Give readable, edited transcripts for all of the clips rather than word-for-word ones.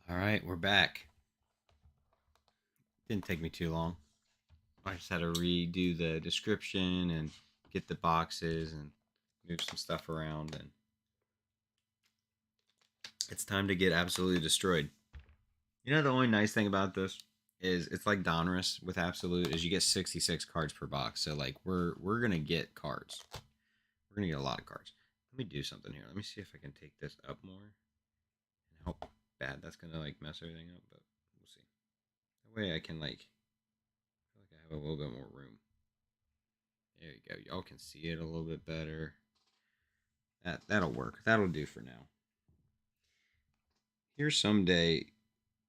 All right, we're back. Didn't take me too long. I just had to redo the description and get the boxes and move some stuff around, and it's time to get absolutely destroyed. You know, the only nice thing about this is it's like Donruss with absolute is you get 66 cards per box. So like we're gonna get cards. We're gonna get a lot of cards. Let me do something here. Let me see if I can take this up more and how bad that's gonna like mess everything up, but we'll see. That way I can like feel like I have a little bit more room. There you go. Y'all can see it a little bit better. That'll work. That'll do for now. Here someday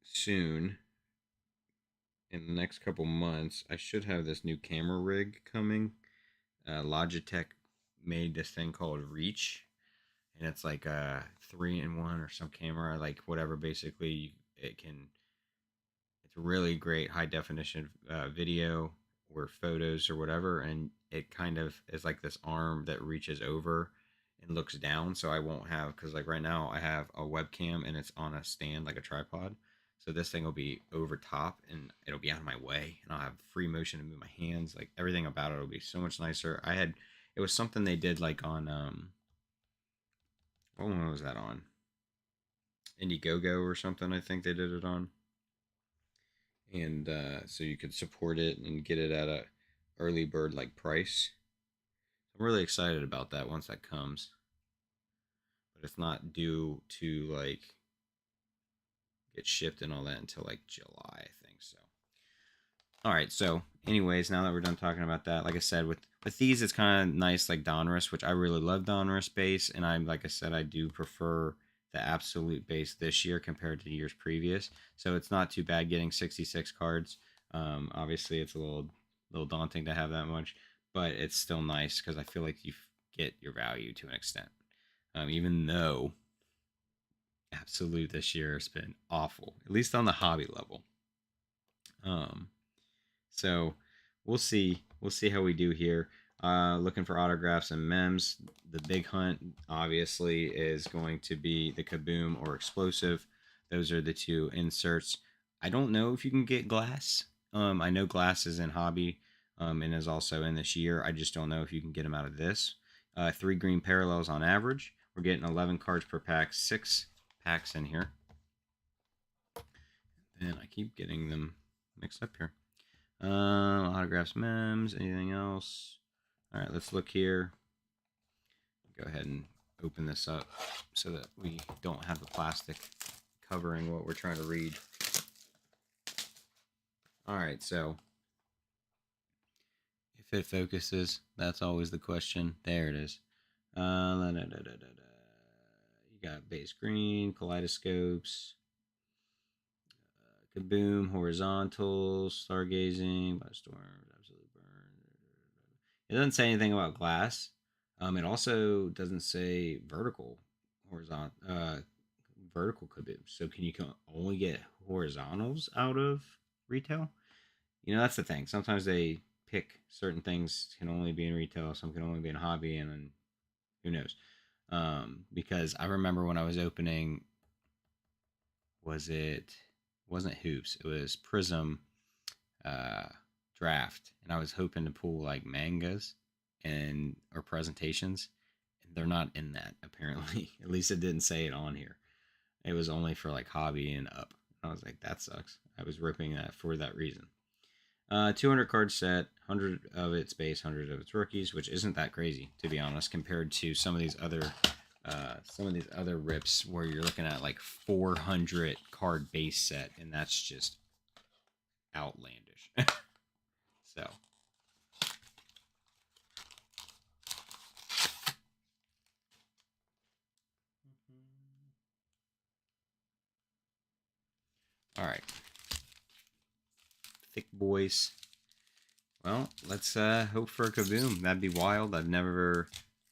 soon, in the next couple months, I should have this new camera rig coming. Logitech made this thing called Reach, and it's like a 3-in-1 or some camera, like whatever. Basically, it can. It's really great high definition video or photos or whatever, and it kind of is like this arm that reaches over and looks down. So I won't have because like right now I have a webcam and it's on a stand like a tripod. So this thing will be over top and it'll be out of my way, and I'll have free motion to move my hands. Like everything about it will be so much nicer. It was something they did like on what one was that on? Indiegogo or something. I think they did it on, and so you could support it and get it at a early bird like price. I'm really excited about that once that comes, but it's not due to like get shipped and all that until like July, I think. So, all right. So, anyways, now that we're done talking about that, like I said, with these, it's kind of nice, like Donruss, which I really love Donruss base, and I'm like I said, I do prefer the absolute base this year compared to years previous. So it's not too bad getting 66 cards. Obviously, it's a little daunting to have that much, but it's still nice because I feel like you get your value to an extent. Even though absolute this year has been awful, at least on the hobby level. Um, so we'll see. We'll see how we do here. Looking for autographs and mems. The big hunt obviously is going to be the Kaboom or Explosive. Those are the two inserts. I don't know if you can get glass. I know glass is in hobby and is also in this year. I just don't know if you can get them out of this. Three green parallels on average. We're getting 11 cards per pack, 6 packs in here. And I keep getting them mixed up here. Autographs, mems, anything else? All right, let's look here. Go ahead and open this up so that we don't have the plastic covering what we're trying to read. All right, so if it focuses, that's always the question. There it is. You got base green, kaleidoscopes, Kaboom, horizontals, stargazing, by storm, absolute burn. It doesn't say anything about glass. It also doesn't say horizontal, vertical Kaboom. So can you only get horizontals out of retail? You know, that's the thing. Sometimes they pick certain things can only be in retail, some can only be in hobby, and then who knows? Because I remember when I was opening, was it wasn't hoops? It was Prism uh, draft, and I was hoping to pull like mangas and or presentations, and they're not in that apparently. At least it didn't say it on here. It was only for like hobby and up. I was like, that sucks. I was ripping that for that reason. 200 card set, 100 of its base, 100 of its rookies, which isn't that crazy to be honest, compared to some of these other rips where you're looking at like 400 card base set, and that's just outlandish. So, all right, thick boys. Well, let's hope for a Kaboom. That'd be wild. I've never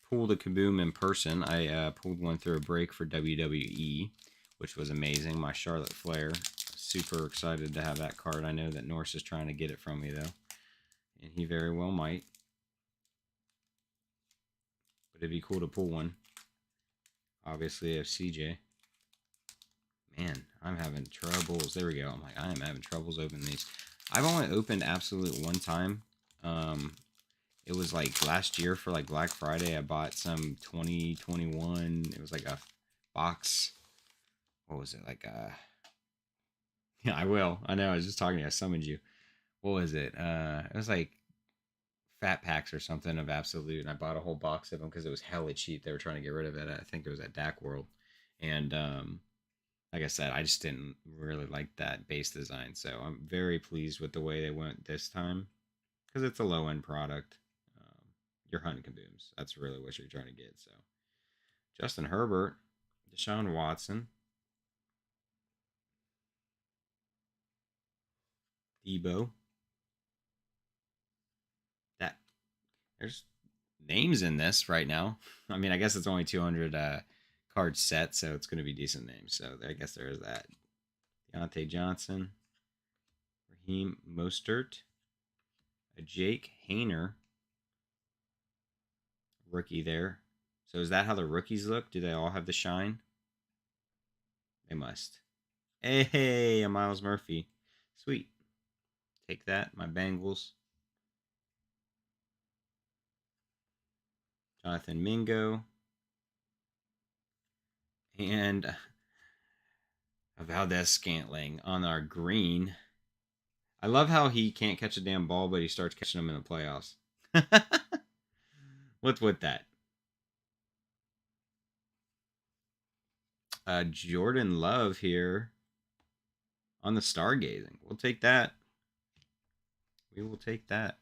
pulled a Kaboom in person. I pulled one through a break for WWE, which was amazing. My Charlotte Flair. Super excited to have that card. I know that Norse is trying to get it from me, though, and he very well might. But it'd be cool to pull one. Obviously, I have CJ. Man, I'm having troubles. There we go. I'm like, I am having troubles opening these. I've only opened Absolute one time. It was like last year for like Black Friday. I bought some 2021. It was like a box. What was it? Like yeah, I will. I know. I was just talking to you. I summoned you. What was it? It was like fat packs or something of Absolute, and I bought a whole box of them because it was hella cheap. They were trying to get rid of it. I think it was at DAC World, and like I said, I just didn't really like that base design. So I'm very pleased with the way they went this time because it's a low end product. You're hunting kabooms. That's really what you're trying to get. So Justin Herbert, Deshaun Watson, Debo. That there's names in this right now. I mean, I guess it's only 200 card set, so it's going to be decent names. So I guess there is that. Deontay Johnson, Raheem Mostert, a Jake Hayner rookie there. So is that how the rookies look? Do they all have the shine? They must. Hey, a Miles Murphy. Sweet. Take that, my Bengals. Jonathan Mingo. And Valdez Scantling on our green. I love how he can't catch a damn ball, but he starts catching them in the playoffs. What's with that? Jordan Love here on the stargazing. We'll take that. We will take that.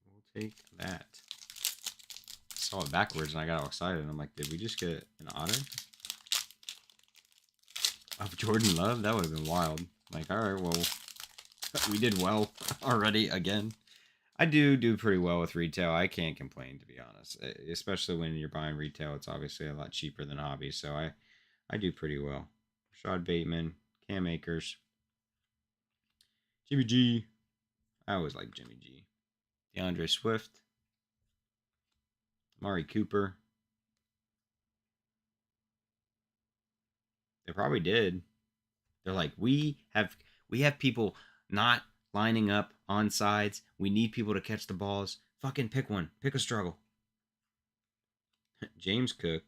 We'll take that. I saw it backwards and I got all excited. I'm like, did we just get an auto of Jordan Love? That would have been wild. Like, all right, well, we did well already again. I do pretty well with retail. I can't complain, to be honest. Especially when you're buying retail, it's obviously a lot cheaper than hobby. So I do pretty well. Rashad Bateman, Cam Akers, Jimmy G. I always like Jimmy G. DeAndre Swift, Amari Cooper. They probably did. They're like, we have people not lining up on sides. We need people to catch the balls. Fucking pick one. Pick a struggle. James Cook,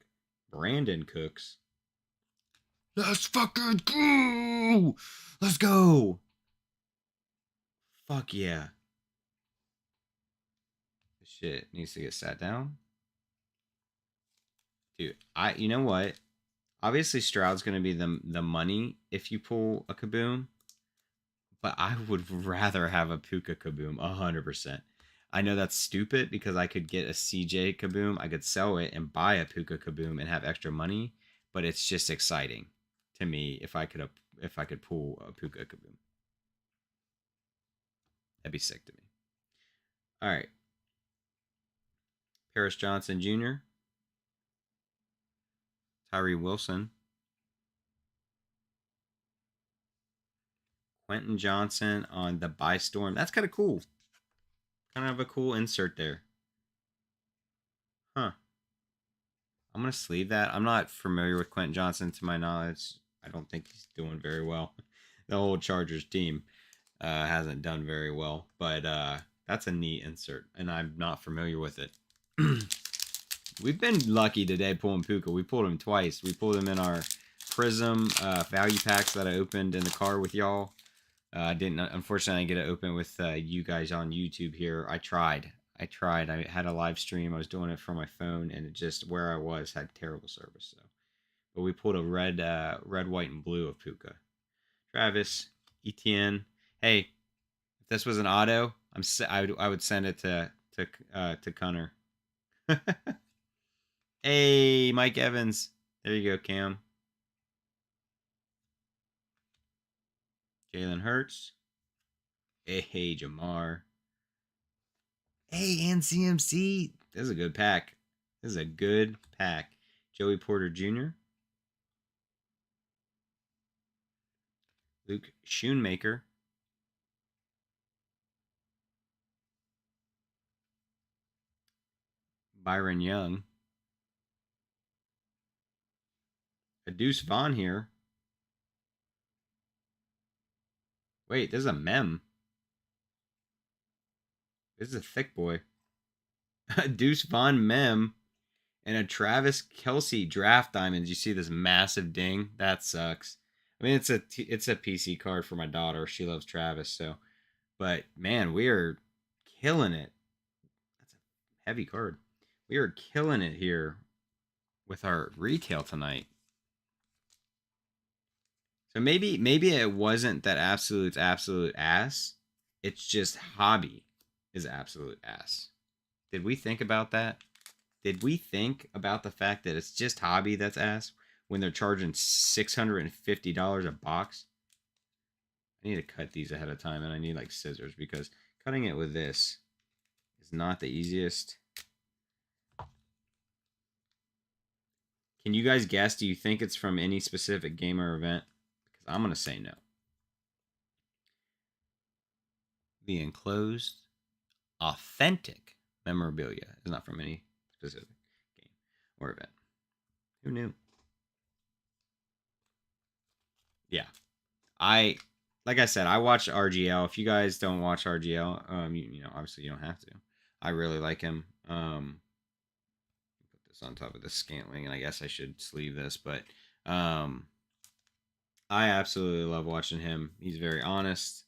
Brandon Cooks. Let's fucking go! Let's go! Fuck yeah. This shit needs to get sat down. Dude, you know what? Obviously Stroud's gonna be the money if you pull a kaboom, but I would rather have a Puka kaboom 100%. I know that's stupid because I could get a CJ kaboom, I could sell it and buy a Puka kaboom and have extra money, but it's just exciting to me if I could pull a Puka kaboom. That'd be sick to me. All right, Paris Johnson Jr., Tyree Wilson, Quentin Johnson on the Buy Storm. That's kind of cool. Kind of a cool insert there. Huh. I'm going to sleeve that. I'm not familiar with Quentin Johnson to my knowledge. I don't think he's doing very well. The whole Chargers team hasn't done very well, but that's a neat insert, and I'm not familiar with it. We've been lucky today pulling Puka. We pulled him twice. We pulled him in our Prism value packs that I opened in the car with y'all. I didn't, unfortunately, I get it open with you guys on YouTube here. I tried. I had a live stream. I was doing it from my phone, and it just where I was had terrible service. So, but we pulled a red, white, and blue of Puka. Travis, Etienne. Hey, if this was an auto, I would send it to Connor. Hey, Mike Evans. There you go, Cam. Jalen Hurts. Hey, Jamar. Hey, and CMC. This is a good pack. This is a good pack. Joey Porter Jr., Luke Schoonmaker, Byron Young. A Deuce Vaughn here. Wait, this is a mem. This is a thick boy. A Deuce Vaughn mem and a Travis Kelce draft diamonds. You see this massive ding? That sucks. I mean, it's a PC card for my daughter. She loves Travis, so. But man, we are killing it. That's a heavy card. We are killing it here with our retail tonight. So maybe it wasn't that absolute ass. It's just hobby is absolute ass. Did we think about that? Did we think about the fact that it's just hobby that's ass when they're charging $650 a box? I need to cut these ahead of time, and I need like scissors because cutting it with this is not the easiest. Can you guys guess? Do you think it's from any specific game or event? Because I'm going to say no. The enclosed authentic memorabilia is not from any specific game or event. Who knew? Yeah. Like I said, I watch RGL. If you guys don't watch RGL, you know, obviously you don't have to. I really like him. Put this on top of the Scantling, and I guess I should sleeve this, but I absolutely love watching him. He's very honest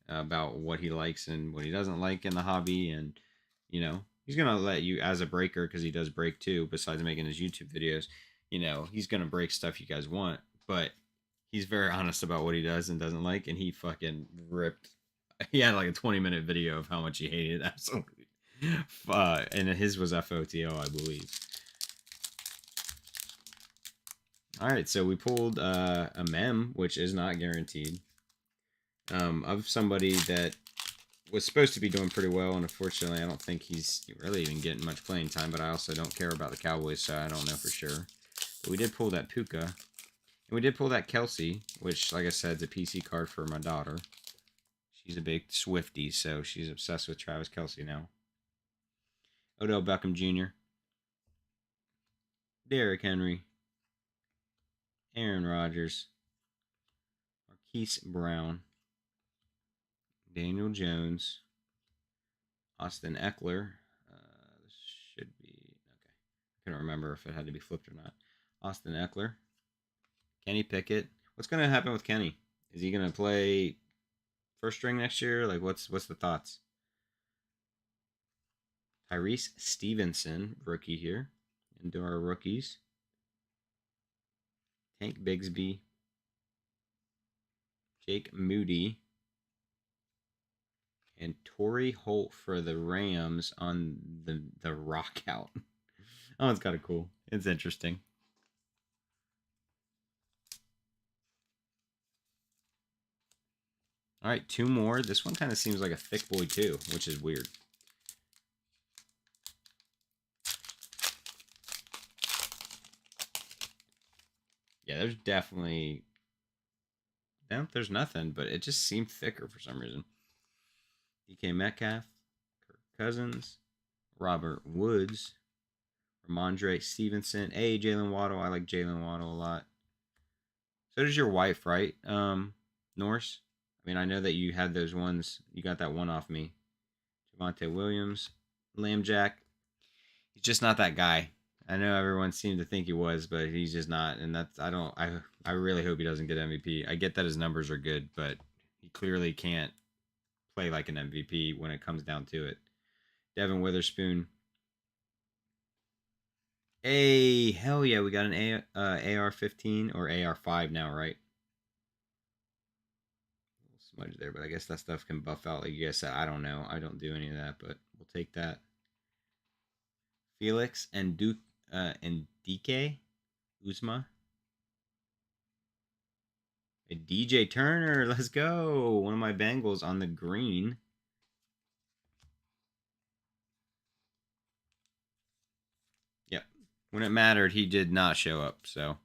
about what he likes and what he doesn't like in the hobby, and you know, he's gonna let you as a breaker because he does break too. Besides making his YouTube videos, you know, he's gonna break stuff you guys want, but he's very honest about what he does and doesn't like, and he fucking ripped. He had like a 20-minute video of how much he hated absolutely, and his was FOTO, I believe. All right, so we pulled a mem, which is not guaranteed, of somebody that was supposed to be doing pretty well, and unfortunately, I don't think he's really even getting much playing time. But I also don't care about the Cowboys, so I don't know for sure. But we did pull that Puka, and we did pull that Kelce, which, like I said, is a PC card for my daughter. She's a big Swiftie, so she's obsessed with Travis Kelce now. Odell Beckham Jr., Derrick Henry, Aaron Rodgers, Marquise Brown, Daniel Jones, Austin Eckler. This should be okay. I couldn't remember if it had to be flipped or not. Austin Eckler, Kenny Pickett. What's going to happen with Kenny? Is he going to play first string next year? Like, what's the thoughts? Tyrese Stevenson, rookie here. Into our rookies. Tank Bigsby, Jake Moody, and Torrey Holt for the Rams on the rock out. Oh, it's kind of cool. It's interesting. All right, two more. This one kind of seems like a thick boy too, which is weird. Yeah, there's definitely... No, there's nothing, but it just seemed thicker for some reason. DK Metcalf, Kirk Cousins, Robert Woods, Ramondre Stevenson. Hey, Jalen Waddle. I like Jalen Waddle a lot. So does your wife, right, Norse? I mean, I know that you had those ones. You got that one off me. Javonte Williams, Lambjack. He's just not that guy. I know everyone seemed to think he was, but he's just not. And that's I really hope he doesn't get MVP. I get that his numbers are good, but he clearly can't play like an MVP when it comes down to it. Devin Witherspoon. Hey, hell yeah, we got an AR-15 or AR-5 now, right? A little smudge there, but I guess that stuff can buff out like you guys said. I don't know. I don't do any of that, but we'll take that. Felix and Duke and DK Uzma. A DJ Turner, let's go. One of my Bengals on the green. Yep. When it mattered, he did not show up, so.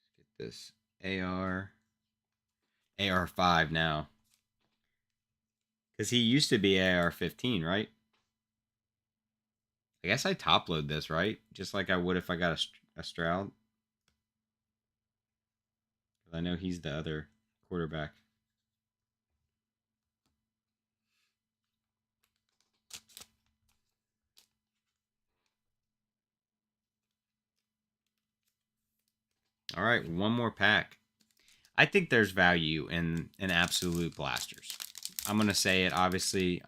Let's get this AR. AR-5 now. he used to be AR-15, right? I guess I top load this, right? Just like I would if I got a Stroud. I know he's the other quarterback. All right, one more pack. I think there's value in absolute blasters. I'm going to say it. Obviously,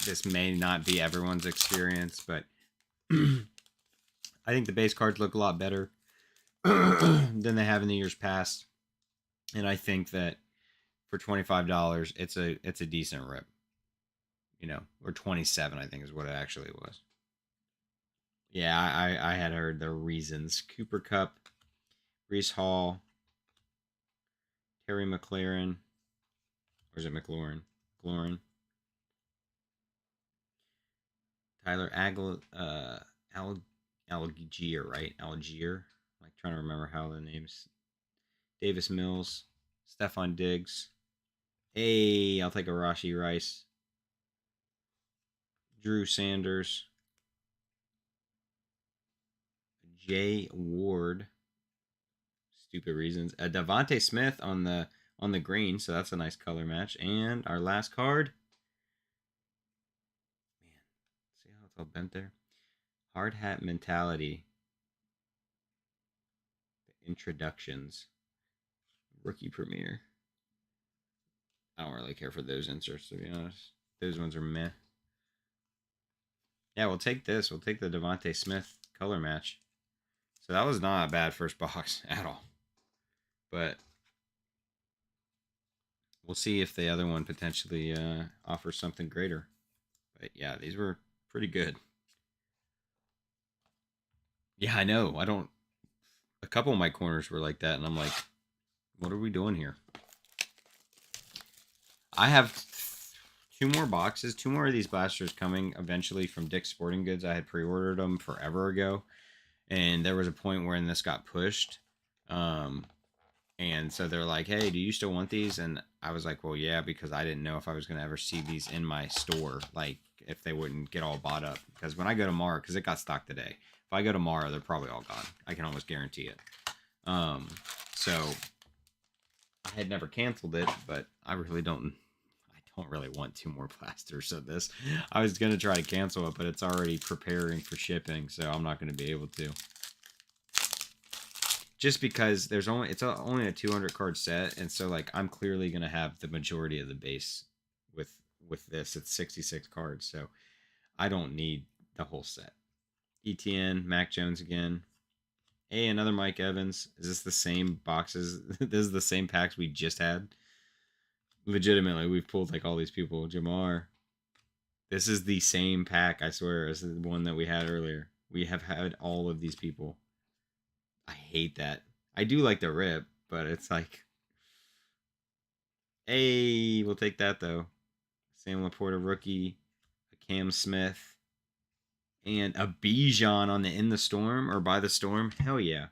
this may not be everyone's experience, but I think the base cards look a lot better than they have in the years past. And I think that for $25, it's a decent rip. You know, or 27, I think is what it actually was. Yeah, I had heard the reasons. Cooper Kupp, Brees Hall, Terry McLaurin, or is it McLaurin? McLaurin. Tyler Algier, right? Algier. I'm like trying to remember how the names. Davis Mills, Stephon Diggs. Hey, I'll take a Rashee Rice. Drew Sanders. Jay Ward. Stupid reasons. Devontae Smith on the green, so that's a nice color match. And our last card. Man, see how it's all bent there? Hard hat mentality. The introductions. Rookie premiere. I don't really care for those inserts, to be honest. Those ones are meh. Yeah, we'll take this. We'll take the Devontae Smith color match. So that was not a bad first box at all. But we'll see if the other one potentially offers something greater. But yeah, these were pretty good. Yeah, I know. I don't. A couple of my corners were like that, and I'm like, what are we doing here? I have two more boxes, two more of these blasters coming eventually from Dick's Sporting Goods. I had pre-ordered them forever ago, and there was a point where this got pushed. And so they're like, hey, do you still want these? And I was like, well, yeah, because I didn't know if I was going to ever see these in my store, like if they wouldn't get all bought up. Because when I go tomorrow, because it got stocked today, if I go tomorrow, they're probably all gone. I can almost guarantee it. So I had never canceled it, but I don't really want two more plasters of this. I was going to try to cancel it, but it's already preparing for shipping, so I'm not going to be able to. Just because it's only a 200 card set, and so like I'm clearly gonna have the majority of the base with this. It's 66 cards, so I don't need the whole set. ETN, Mac Jones again. Hey, another Mike Evans. Is this the same boxes? This is the same packs we just had. Legitimately, we've pulled like all these people. Jamar. This is the same pack, I swear, as the one that we had earlier. We have had all of these people. I hate that. I do like the rip, but it's like, hey, we'll take that though. Sam Laporta rookie, a Cam Smith, and a Bijan on the In the Storm or By the Storm. Hell yeah.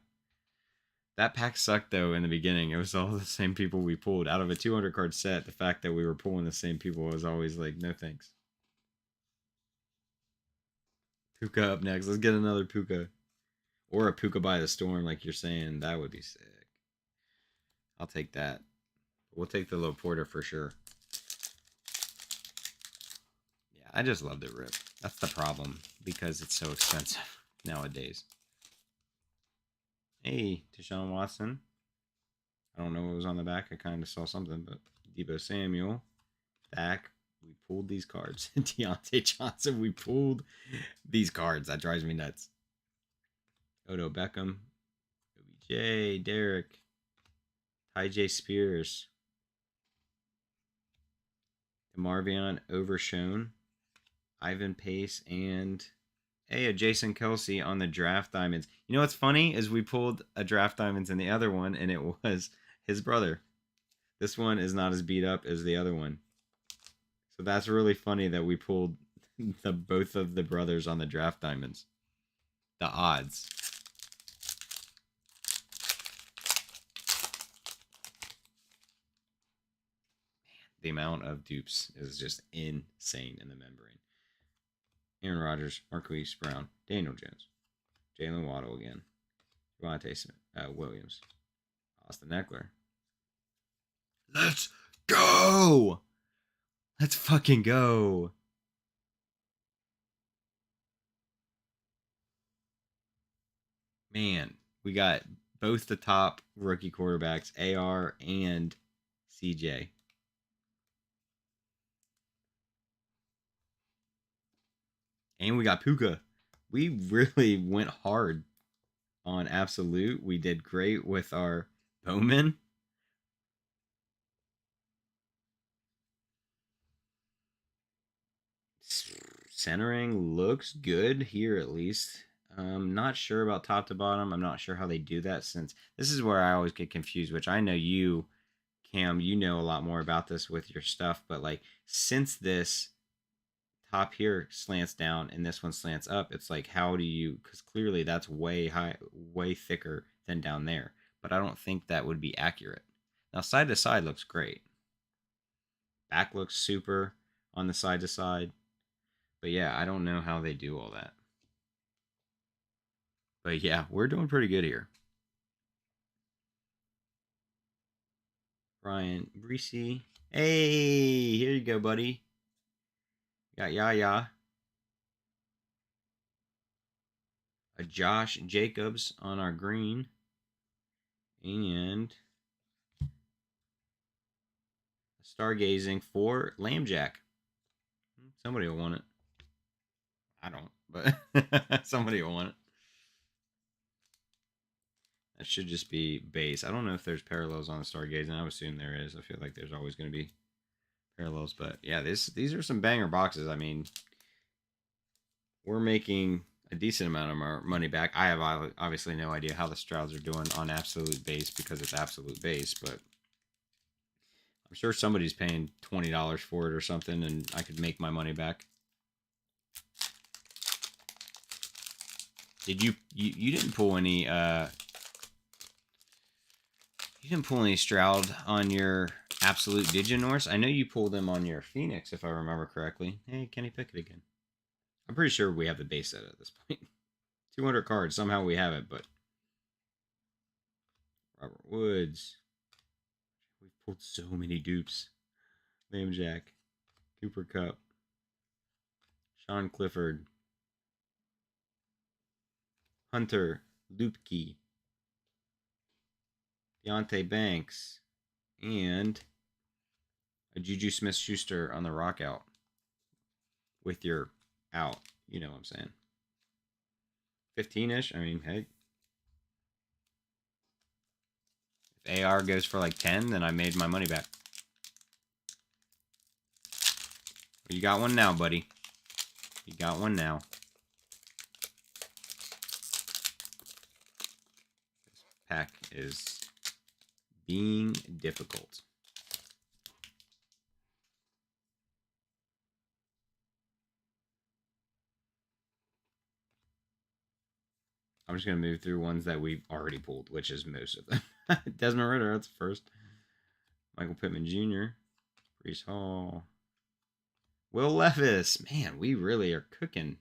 That pack sucked though in the beginning. It was all the same people we pulled. Out of a 200 card set, the fact that we were pulling the same people was always like, no thanks. Puka up next. Let's get another Puka. Or a Puka By the Storm, like you're saying. That would be sick. I'll take that. We'll take the Laporta for sure. Yeah, I just love the rip. That's the problem because it's so expensive nowadays. Hey, Deshaun Watson. I don't know what was on the back. I kind of saw something, but Deebo Samuel. Dak. We pulled these cards. Deontay Johnson. We pulled these cards. That drives me nuts. Odo Beckham. OBJ. Derek. Ty J. Spears. DeMarvion Overshone. Ivan Pace and a Jason Kelsey on the draft diamonds. You know what's funny is we pulled a draft diamonds in the other one, and it was his brother. This one is not as beat up as the other one. So that's really funny that we pulled both of the brothers on the draft diamonds. The odds. Man, the amount of dupes is just insane in the membrane. Aaron Rodgers, Marquise Brown, Daniel Jones, Jalen Waddle again, Devontae Smith, Williams, Austin Eckler. Let's go! Let's fucking go! Man, we got both the top rookie quarterbacks, AR and CJ. And we got Puka. We really went hard on Absolute. We did great with our Bowman. Centering looks good here, at least. Not sure about top to bottom. I'm not sure how they do that, since this is where I always get confused, which I know you, Cam, you know a lot more about this with your stuff, but like, since this top here slants down and this one slants up, it's like, how do you, because clearly that's way high, way thicker than down there, but I don't think that would be accurate. Now side to side looks great, back looks super on the side to side, but yeah, I don't know how they do all that. But yeah, we're doing pretty good here. Brian Breesy. Hey, here you go, buddy. Got Yaya. A Josh Jacobs on our green. And stargazing for Lambjack. Somebody will want it. I don't, but somebody will want it. That should just be base. I don't know if there's parallels on the stargazing. I would assume there is. I feel like there's always going to be parallels, but yeah, these are some banger boxes. I mean, we're making a decent amount of our money back. I have obviously no idea how the Strouds are doing on absolute base, because it's absolute base, but I'm sure somebody's paying $20 for it or something, and I could make my money back. Did you didn't pull any you didn't pull any Stroud on your absolute, did you, Norse? I know you pulled them on your Phoenix, if I remember correctly. Hey, Kenny Pickett again. I'm pretty sure we have the base set at this point. 200 cards. Somehow we have it, but Robert Woods. We've pulled so many dupes. Liam Jack. Cooper Kupp. Sean Clifford. Hunter Luepke. Deontay Banks. And a Juju Smith-Schuster on the rock out. With your out. You know what I'm saying. 15-ish. I mean, hey. If AR goes for like 10, then I made my money back. You got one now, buddy. You got one now. This pack is being difficult. I'm just going to move through ones that we've already pulled, which is most of them. Desmond Ridder, that's first. Michael Pittman Jr. Breece Hall. Will Levis. Man, we really are cooking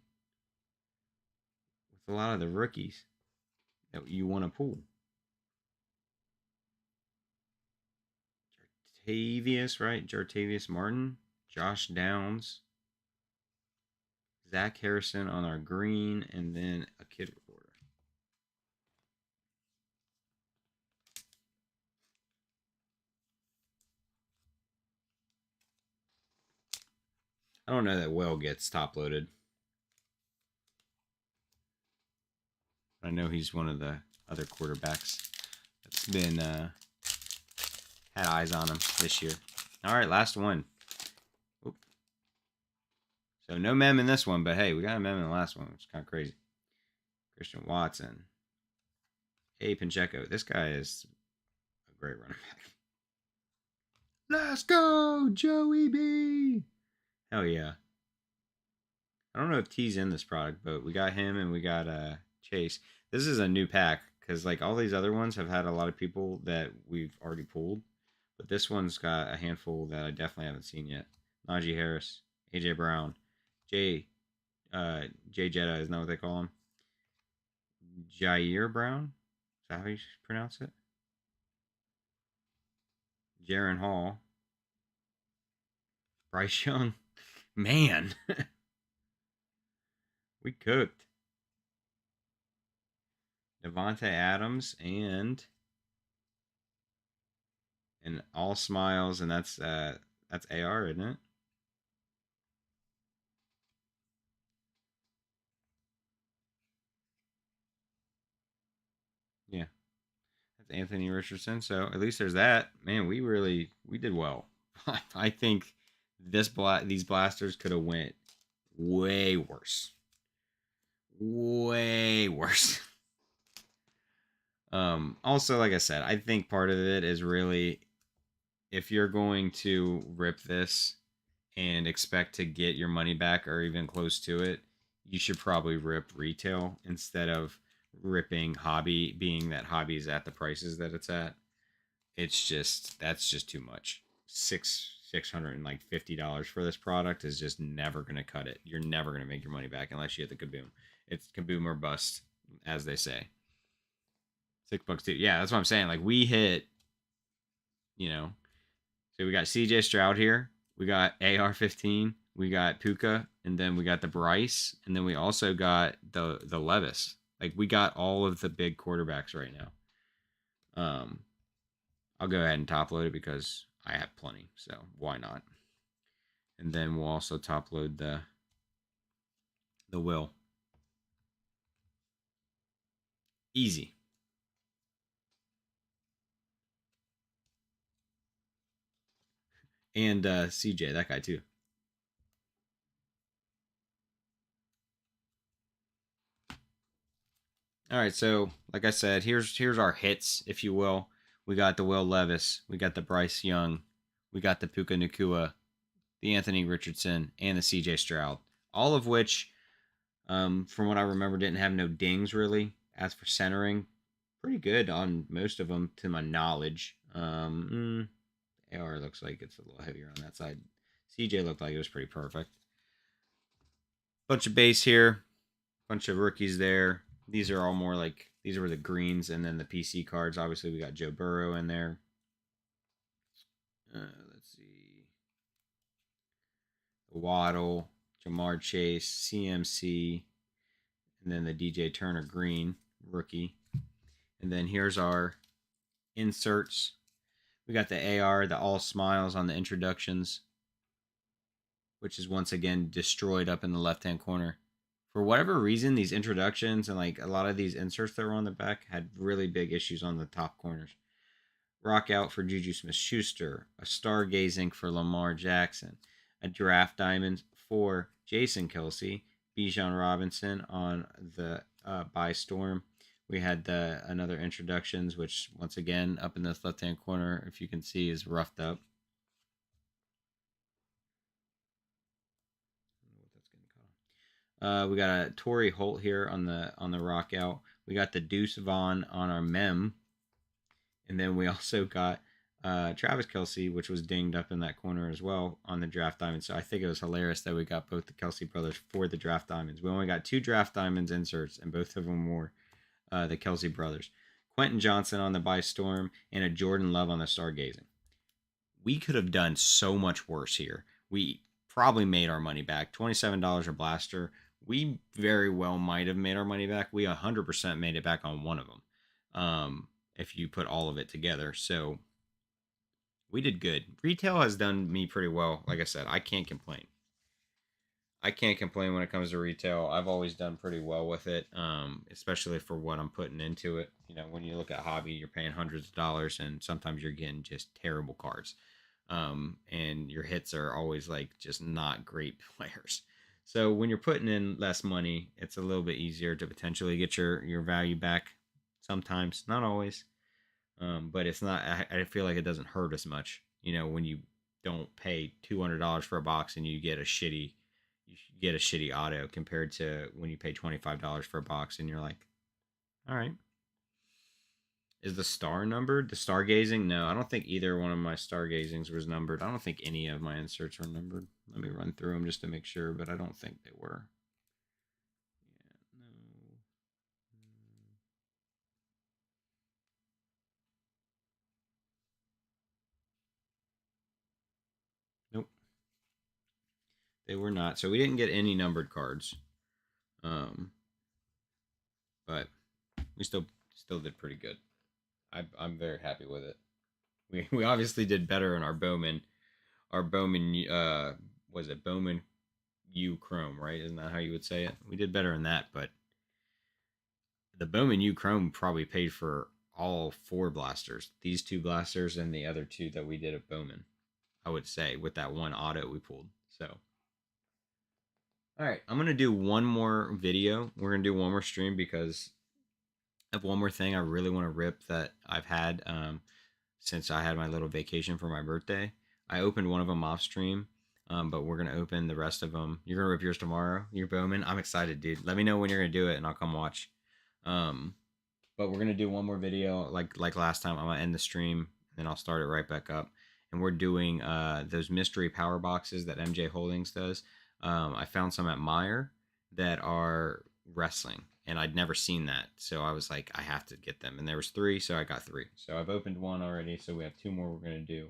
with a lot of the rookies that you want to pull. Jartavius, right? Jartavius Martin. Josh Downs. Zach Harrison on our green, and then a kid reporter. I don't know that Will gets top loaded. I know he's one of the other quarterbacks that's been had eyes on him this year. All right, last one. Oop. So no mem in this one, but hey, we got a mem in the last one, which is kind of crazy. Christian Watson. Hey, Pacheco. This guy is a great running back. Let's go, Joey B. Hell yeah. I don't know if T's in this product, but we got him and we got Chase. This is a new pack because like all these other ones have had a lot of people that we've already pulled. But this one's got a handful that I definitely haven't seen yet. Najee Harris, AJ Brown, Jay Jay Jetta, isn't that what they call him? Jair Brown? Is that how you pronounce it? Jaron Hall, Bryce Young. Man, we cooked. Devontae Adams and all smiles, and that's AR, isn't it? Yeah, that's Anthony Richardson. So at least there's that. Man, we did well. I think these blasters could have went way worse. Way worse. Also, like I said, I think part of it is really if you're going to rip this and expect to get your money back or even close to it, you should probably rip retail instead of ripping hobby, being that hobby is at the prices that it's at. It's just that's just too much. Six hundred and like $50 for this product is just never gonna cut it. You're never gonna make your money back unless you hit the kaboom. It's kaboom or bust, as they say. $6 too. Yeah, that's what I'm saying. Like we hit, you know. So we got CJ Stroud here. We got AR-15. We got Puka, and then we got the Bryce, and then we also got the Levis. Like we got all of the big quarterbacks right now. I'll go ahead and top load it because I have plenty, so why not? And then we'll also top load the will. Easy. And CJ, that guy too. All right, so like I said, here's our hits, if you will. We got the Will Levis, we got the Bryce Young, we got the Puka Nakua, the Anthony Richardson, and the CJ Stroud. All of which, from what I remember, didn't have no dings really. As for centering, pretty good on most of them to my knowledge. AR looks like it's a little heavier on that side. CJ looked like it was pretty perfect. Bunch of base here, bunch of rookies there. These are all more like these were the greens, and then the PC cards. Obviously, we got Joe Burrow in there. Let's see, Waddle, Jamar Chase, CMC, and then the DJ Turner green rookie. And then here's our inserts. We got the AR, the all smiles on the introductions, which is once again destroyed up in the left hand corner. For whatever reason, these introductions and like a lot of these inserts that were on the back had really big issues on the top corners. Rock out for Juju Smith Schuster, a stargazing for Lamar Jackson, a draft diamond for Jason Kelsey, Bijan Robinson on the by Storm. We had the another introductions, which once again up in this left hand corner, if you can see, is roughed up. We got a Torrey Holt here on the rock out. We got the Deuce Vaughn on our mem, and then we also got Travis Kelsey, which was dinged up in that corner as well on the draft diamond. So I think it was hilarious that we got both the Kelsey brothers for the draft diamonds. We only got 2 draft diamonds inserts, and both of them were the Kelsey brothers. Quentin Johnson on the by Storm, and a Jordan Love on the Stargazing. We could have done so much worse here. We probably made our money back. $27 a blaster. We very well might have made our money back. We 100% made it back on one of them. If you put all of it together. So we did good. Retail has done me pretty well. Like I said, I can't complain. I can't complain when it comes to retail. I've always done pretty well with it, especially for what I'm putting into it. You know, when you look at hobby, you're paying hundreds of dollars, and sometimes you're getting just terrible cards. And your hits are always like just not great players. So when you're putting in less money, it's a little bit easier to potentially get your value back. Sometimes, not always, but it's not. I feel like it doesn't hurt as much. You know, when you don't pay $200 for a box and you get a shitty auto compared to when you pay $25 for a box and you're like, all right. Is the star numbered? The stargazing? No, I don't think either one of my stargazings was numbered. I don't think any of my inserts were numbered. Let me run through them just to make sure, but I don't think they were. Yeah, no. Nope, they were not. So we didn't get any numbered cards. Um, but we still did pretty good. I'm very happy with it. We obviously did better in our Bowman. Our Bowman was it Bowman U Chrome, right? Isn't that how you would say it? We did better in that, but the Bowman U Chrome probably paid for all four blasters. These two blasters and the other two that we did at Bowman. I would say with that one auto we pulled. So all right, I'm gonna do one more video. We're gonna do one more stream because I have one more thing I really want to rip that I've had since I had my little vacation for my birthday. I opened one of them off stream, but we're gonna open the rest of them. You're gonna rip yours tomorrow. You're Bowman. I'm excited, dude. Let me know when you're gonna do it, and I'll come watch. Um, but we're gonna do one more video like last time. I'm gonna end the stream, and then I'll start it right back up. And we're doing those mystery power boxes that MJ Holdings does. I found some at Meyer that are wrestling, and I'd never seen that, so I was like, I have to get them. And there was three, so I got three. So I've opened one already, so we have two more we're gonna do.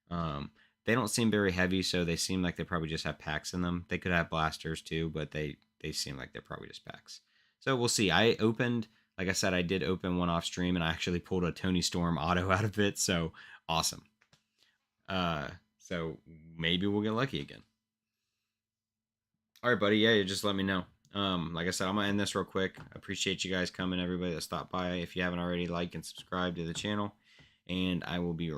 Um, they don't seem very heavy, so they seem like they probably just have packs in them. They could have blasters too, but they seem like they're probably just packs. So we'll see. I opened, like I said, I did open one off stream, and I actually pulled a Tony Storm auto out of it. So awesome. Uh, so maybe we'll get lucky again. All right, buddy. Yeah, just let me know. Like I said, I'm gonna end this real quick. I appreciate you guys coming, everybody that stopped by. If you haven't already, like and subscribe to the channel, and I will be